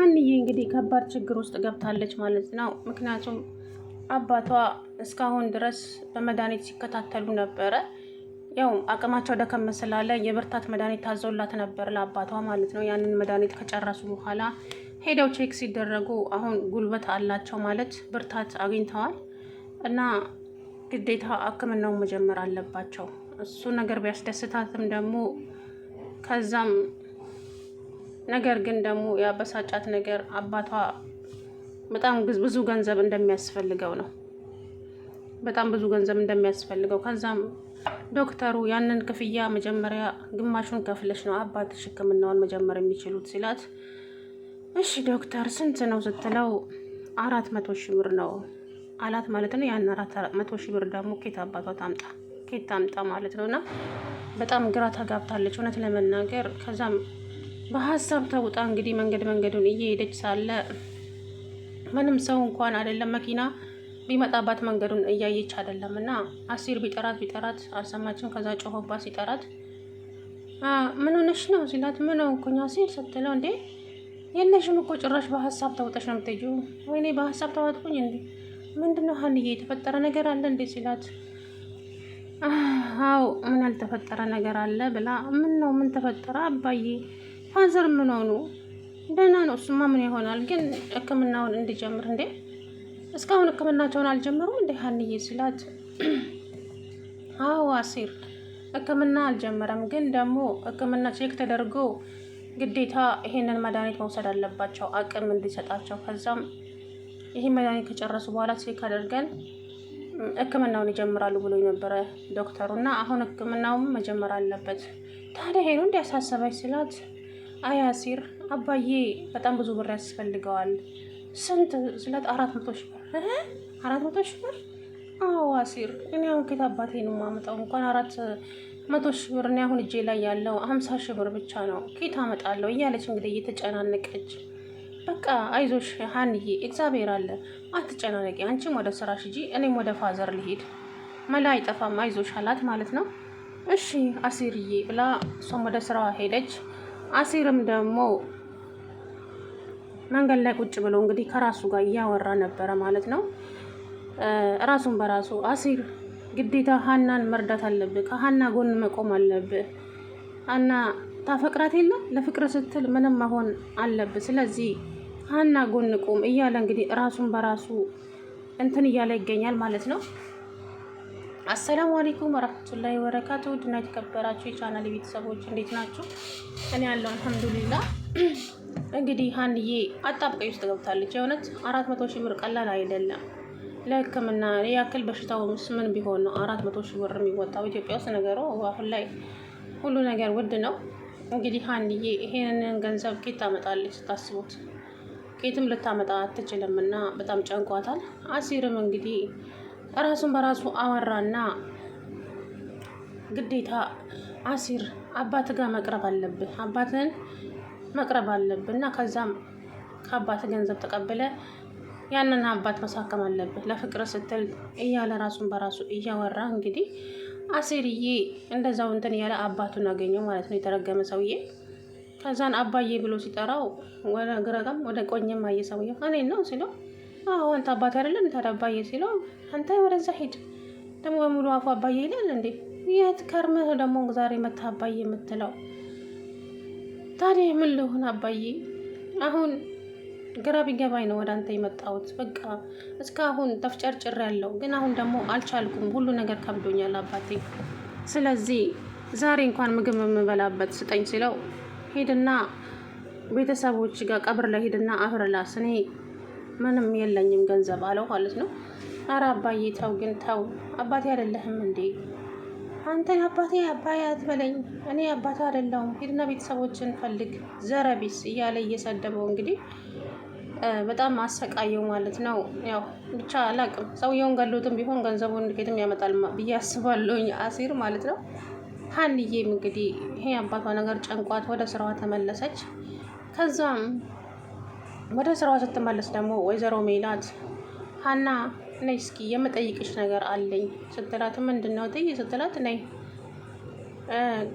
ሀንዬ እንግዲህ ከባድ ችግር ውስጥ ገብታለች ማለት ነው። ምክንያቱም አባቷ እስካሁን ድረስ በመድኃኒት ሲከታተሉ ነበረ። ያው አቅማቸው ደከም ስላለ የብርታት መድኃኒት ታዞላት ነበር ለአባቷ ማለት ነው። ያንን መድኃኒት ከጨረሱ በኋላ ሄደው ቼክ ሲደረጉ አሁን ጉልበት አላቸው ማለት ብርታት አግኝተዋል እና ግዴታ ሕክምናውን መጀመር አለባቸው። እሱ ነገር ቢያስደስታትም ደግሞ ከዛም ነገር ግን ደግሞ ያበሳጫት ነገር አባቷ በጣም ብዙ ገንዘብ እንደሚያስፈልገው ነው። በጣም ብዙ ገንዘብ እንደሚያስፈልገው ከዛም ዶክተሩ ያንን ክፍያ መጀመሪያ ግማሹን ከፍለሽ ነው አባትሽ ሕክምናውን መጀመር የሚችሉት ሲላት፣ እሺ ዶክተር ስንት ነው ስትለው 400,000 ብር ነው አላት ማለት ነው። ያን 400,000 ብር ደግሞ ኬት አባቷ ታምጣ ማለት ነው። እና በጣም ግራ ተጋብታለች እውነት ለመናገር። ከዛም በሀሳብ ተውጣ እንግዲህ መንገዱን እየሄደች ሳለ ምንም ሰው እንኳን አይደለም መኪና ቢመጣባት መንገዱን እያየች አይደለም እና አሲር ቢጠራት አልሰማችም። ከዛ ጮሆባት ሲጠራት ምን ሆነሽ ነው ሲላት፣ ምን ሆንኩኝ አሲር ስትለው፣ እንዴ የለሽም እኮ ጭራሽ በሀሳብ ተውጠሽ ነው የምትሄጂው። ወይኔ በሀሳብ ተዋጥኩኝ እንዴ ምንድነው ሀንዬ የተፈጠረ ነገር አለ እንዴ ሲላት፣ አዎ ምን ያልተፈጠረ ነገር አለ ብላ፣ ምን ተፈጠረ አባዬ ፋዘር ምን ሆኑ? ደህና ነው እሱማ ምን ይሆናል፣ ግን ሕክምናውን እንዲጀምር እንዴ እስካሁን ሕክምናቸውን አልጀመሩም እንዴ ሀንዬ ሲላት፣ አዎ አሲር ሕክምና አልጀመረም፣ ግን ደግሞ ሕክምና ቼክ ተደርጎ ግዴታ ይሄንን መድኃኒት መውሰድ አለባቸው አቅም እንዲሰጣቸው። ከዛም ይሄ መድኃኒት ከጨረሱ በኋላ ቼክ አድርገን ሕክምናውን ይጀምራሉ ብሎ የነበረ ዶክተሩ እና አሁን ሕክምናውም መጀመር አለበት። ታዲያ ይሄ ነው እንዲያሳሰበች ሲላት፣ አይ አሲር አባዬ በጣም ብዙ ብር ያስፈልገዋል። ስንት ስላት፣ 400,000 ብር 400,000 ብር? አዎ አሲር እኔ አሁን ከየት አባቴ ነው የማመጣው? እንኳን 400,000 ብር እኔ አሁን እጄ ላይ ያለው 50,000 ብር ብቻ ነው፣ ከየት አመጣለሁ እያለች እንግዲህ እየተጨናነቀች፣ በቃ አይዞሽ ሀንዬ እግዚአብሔር አለ አትጨናነቂ፣ አንቺም ወደ ስራሽ ሂጂ እኔም ወደ ፋዘር ልሄድ፣ መላ አይጠፋም አይዞሽ አላት ማለት ነው። እሺ አሲርዬ ብላ እሷም ወደ ስራዋ ሄደች። አሲርም ደግሞ መንገድ ላይ ቁጭ ብሎ እንግዲህ ከራሱ ጋር እያወራ ነበረ ማለት ነው። ራሱን በራሱ አሲር ግዴታ ሀናን መርዳት አለብህ፣ ከሀና ጎን መቆም አለብህ። ሀና ታፈቅራት የለም ለፍቅር ስትል ምንም መሆን አለብህ፣ ስለዚህ ሀና ጎን ቁም እያለ እንግዲህ ራሱን በራሱ እንትን እያለ ይገኛል ማለት ነው። አሰላሙ አለይኩም ወራህመቱላሂ ወበረካቱ። ድና የተከበራችሁ የቻናል ቤተሰቦች እንዴት ናችሁ? እኔ ያለው አልሐምዱሊላህ። እንግዲህ ሀንዬ አጣብቀኝ ውስጥ ገብታለች። የእውነት 400,000 ብር ቀላል አይደለም ለሕክምና ያክል በሽታው ምን ቢሆን ነው 400,000 ብር የሚወጣው ኢትዮጵያ ውስጥ? ነገሩ አሁን ላይ ሁሉ ነገር ውድ ነው። እንግዲህ ሀንዬ ይሄንን ገንዘብ ኬት ታመጣለች ስታስቡት? ኬትም ልታመጣ አትችልም እና በጣም ጨንቋታል። አሲርም እንግዲህ ራሱን በራሱ አወራና ግዴታ አሲር አባት ጋር መቅረብ አለብህ፣ አባትን መቅረብ አለብህ እና ከዛም ከአባት ገንዘብ ተቀብለ ያንን አባት መሳከም አለብህ ለፍቅር ስትል እያለ ራሱን በራሱ እያወራ እንግዲህ አሲርዬ እንደዛው እንትን እያለ አባቱን አገኘው ማለት ነው፣ የተረገመ ሰውዬ። ከዛን አባዬ ብሎ ሲጠራው ወደ ግረጋም ወደ ቆኝም አየ ሰውዬው። እኔን ነው ሲለው፣ አዎ አንተ አባቴ አይደለም ታዲያ አባዬ ሲለው፣ አንተ ወደዛ ሂድ ደግሞ በሙሉ አፉ አባዬ ይላል እንዴ? የት ከርመህ ደግሞ ዛሬ መታ አባዬ የምትለው? ታዲያ ምን ልሆን አባዬ? አሁን ግራ ቢገባኝ ነው ወደ አንተ የመጣሁት። በቃ እስካሁን ተፍጨርጭር ያለው ግን አሁን ደግሞ አልቻልኩም፣ ሁሉ ነገር ከብዶኛል አባቴ። ስለዚህ ዛሬ እንኳን ምግብ የምበላበት ስጠኝ ሲለው፣ ሄድና ቤተሰቦች ጋር ቀብር ላይ ሄድና አፍርላስ፣ እኔ ምንም የለኝም ገንዘብ አለው ማለት ነው። አረ አባዬ ተው ግን ተው፣ አባቴ አይደለህም እንዴ አንተ? አባቴ አባዬ አትበለኝ፣ እኔ አባቴ አይደለሁም፣ ሄድና ቤተሰቦችን ፈልግ ዘረቢስ እያለ እየሰደበው እንግዲህ በጣም አሰቃየው ማለት ነው። ያው ብቻ አላቅም፣ ሰውየውን ገሎትም ቢሆን ገንዘቡን ከየትም ያመጣል ብዬ አስባለሁኝ አሲር ማለት ነው። ሀንዬም እንግዲህ ይሄ አባቷ ነገር ጨንቋት ወደ ስራዋ ተመለሰች። ከዛም ወደ ስራዋ ስትመለስ ደግሞ ወይዘሮ ሜላት ሀና ነይ እስኪ የምጠይቅሽ ነገር አለኝ ስትላት፣ ምንድን ነው ትይ ስትላት፣ ነይ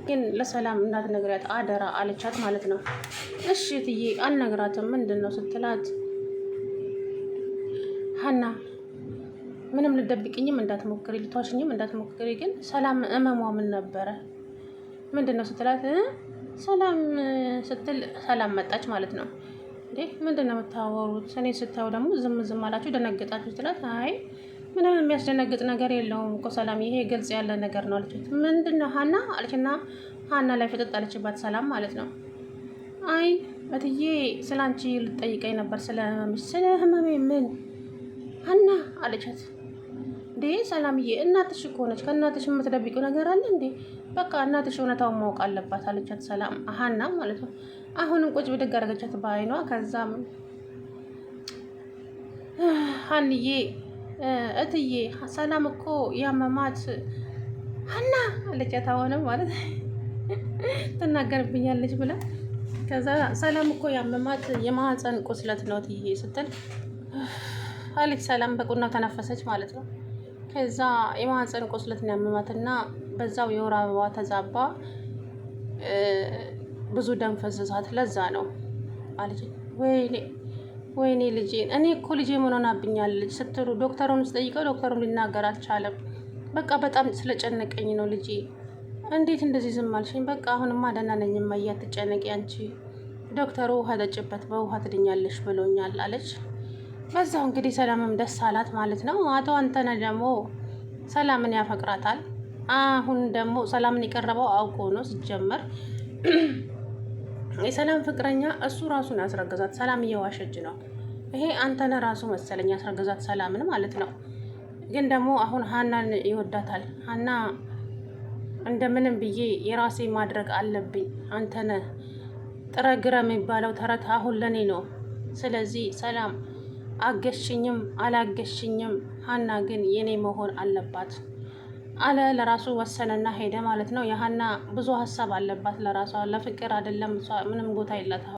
ግን ለሰላም እንዳትነግሪያት አደራ አለቻት ማለት ነው። እሺ እትዬ አልነግራትም ምንድን ነው ስትላት፣ ሀና ምንም ልደብቅኝም እንዳትሞክሪ ልትዋሽኝም እንዳትሞክሪ፣ ግን ሰላም እመሟ ምን ነበረ ምንድን ነው ስትላት፣ ሰላም ስትል ሰላም መጣች ማለት ነው። እንዴ ምንድን ነው የምታወሩት? እኔ ስታዩ ደግሞ ዝም ዝም አላችሁ ደነገጣችሁ ስትላት፣ አይ ምንም የሚያስደነግጥ ነገር የለውም እኮ ሰላም፣ ይሄ ግልጽ ያለ ነገር ነው አለችት። ምንድን ነው ሀና አለችና ሀና ላይ ፍጥጥ አለችባት ሰላም ማለት ነው። አይ እትዬ ስለ አንቺ ልትጠይቀኝ ነበር፣ ስለ ህመምሽ። ስለ ህመሜ ምን ሀና አለቻት። እንዴ ሰላምዬ እናትሽ እኮ ነች፣ ከእናትሽ የምትደብቂው ነገር አለ እንዴ? በቃ እናትሽ እውነታውን ማወቅ አለባት አለቻት ሰላም ሀና ማለት ነው። አሁንም ቁጭ ብድግ አደረገቻት በአይኗ። ከዛም ሀንዬ እትዬ ሰላም እኮ ያመማት ሀና አለቻት። አሁንም ማለት ትናገርብኛለች ብላ ከዛ ሰላም እኮ ያመማት የማህፀን ቁስለት ነው እትዬ ስትል አለች ሰላም በቁናው ተነፈሰች ማለት ነው። ከዛ የማህፀን ቁስለት ነው ያመማትና በዛው የወር አበባ ተዛባ፣ ብዙ ደም ፈሰሳት፣ ለዛ ነው አለች። ወይኔ ልጄን፣ እኔ እኮ ልጄ ምን ሆናብኛለች ስትሉ ዶክተሩን ስጠይቀው ዶክተሩን ሊናገር አልቻለም። በቃ በጣም ስለጨነቀኝ ነው ልጄ። እንዴት እንደዚህ ዝም አልሽኝ? በቃ አሁንማ ደህና ነኝ እማዬ አትጨነቂ አንቺ፣ ዶክተሩ ውሃ ጠጭበት በውሃ ትድኛለሽ ብሎኛል አለች። በዛው እንግዲህ ሰላምም ደስ አላት ማለት ነው። አቶ አንተነህ ደግሞ ሰላምን ያፈቅራታል። አሁን ደግሞ ሰላምን የቀረበው አውቆ ነው ሲጀመር የሰላም ፍቅረኛ እሱ ራሱን ያስረገዛት። ሰላም እየዋሸች ነው። ይሄ አንተነህ ራሱ መሰለኝ ያስረገዛት ሰላምን ማለት ነው። ግን ደግሞ አሁን ሀናን ይወዳታል። ሀና እንደምንም ብዬ የራሴ ማድረግ አለብኝ፣ አንተነህ ጥረ ግረ የሚባለው ተረት አሁን ለኔ ነው። ስለዚህ ሰላም አገሽኝም አላገሽኝም ሀና ግን የኔ መሆን አለባት አለ። ለራሱ ወሰነና ሄደ ማለት ነው። የሀና ብዙ ሀሳብ አለባት ለራሷ፣ ለፍቅር አይደለም ምንም ቦታ የላትም።